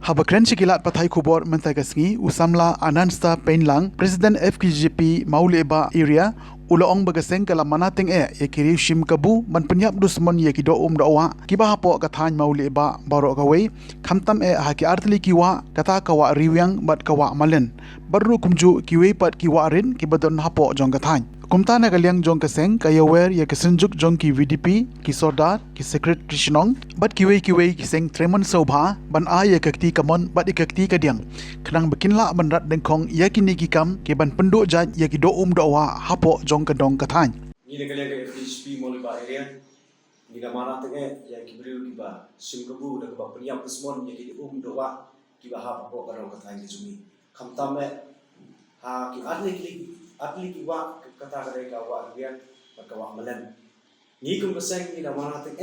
Habakren Shikilat Pathai Kubor Mentagasngi Usamla Anansta Penlang President FKGP Mauleba Area Ulaong bagaseng kala manating yakiri shim kabu man penyap dusmon yakido dawa kiba hapo kathan Mauleba baro kawai khamtam haki artli kiwa kata kawa riwyang bat kawa malen baru kumju kiwe pat kiwa rin kibadon hapo jong kathan kumta na kalyang jong kaseng kayawer ya kasenjuk jong ki VDP ki Sordar ki Secretary Shinong bat kiwe kiseng Tremon Sobha ban ya kakti kamon bat ikakti kadyang kenang bekinla banrat dengkong yakini kikam ki ban penduk jaj yakido dawa hapo jong kadong kathan ni ne kalyang ka FDHP Mauleba area ni na mana tenge ya kibriu kiba simkabu da kiba penyap kesmon yakini dawa kiba hapo kadong kathan ki jumi khamtam ha ki atli kiwa kata kadai kawa rian kawa malen ni kum keseng ni da mana teng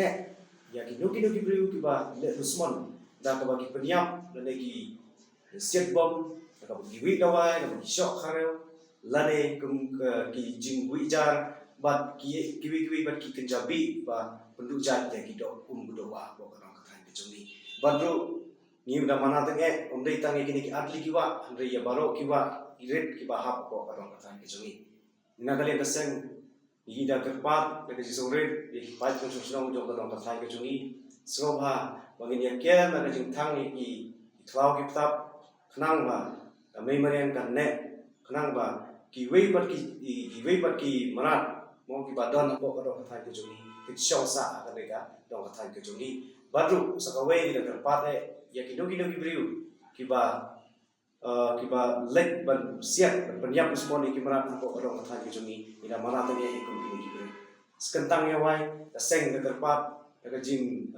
ya ki nuki briu kiba le rusmon da ka bagi penyap dan lagi siat bom da ka bagi wi dawai da bagi shok khareu lane kum ki jing wi jar bat kiwi bat ki kenjabi ba penduk jat ya ki do dowa bo ka kata ni jumi badru ni da mana teng omdei tang ki atli kiwa andre ya baro kiwa iret kiba hap ko ka kata ni jumi ina kali keseng ni da kerpat da ke sore di pai ko susong jong ka thai ka jungi sobha bangin ya kem na jing thang ni ki thlau ki tap khnang ba da mai marian kan ne khnang ba ki wei pat ki marat mo ki ba don ko ka thai ka jungi ki shong sa ka le ka dong ka thai ka jungi badru sa ka wei da kerpat ya ki dogi briu ki ba lek ban siap penyap semua ni kimarat ko orang kata ki jungi ina mana tanya ikum ki bre skentang ya wai da seng da kerpat da jing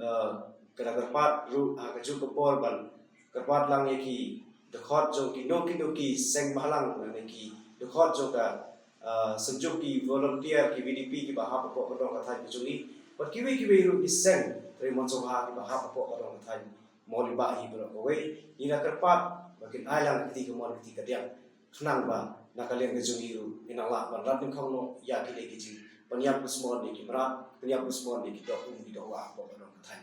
kada kerpat ru ka ju ko por ban kerpat lang ye ki de khot jong ki noki seng malang na ki de khot jong ka senjuk ki volunteer ki VDP ki bahap ko orang kata ki jungi bat kiwi ru ki seng re mon so ha ki bahap ko orang kata Mauleba hi bro ko wei ina kerpat bakin ailang ketika mon ketika dia kenang ba nakalian ke jungiru inala banrat ning khong ya ki le ki ji penyap semua ni ki merat penyap semua ni ki do wa ko kan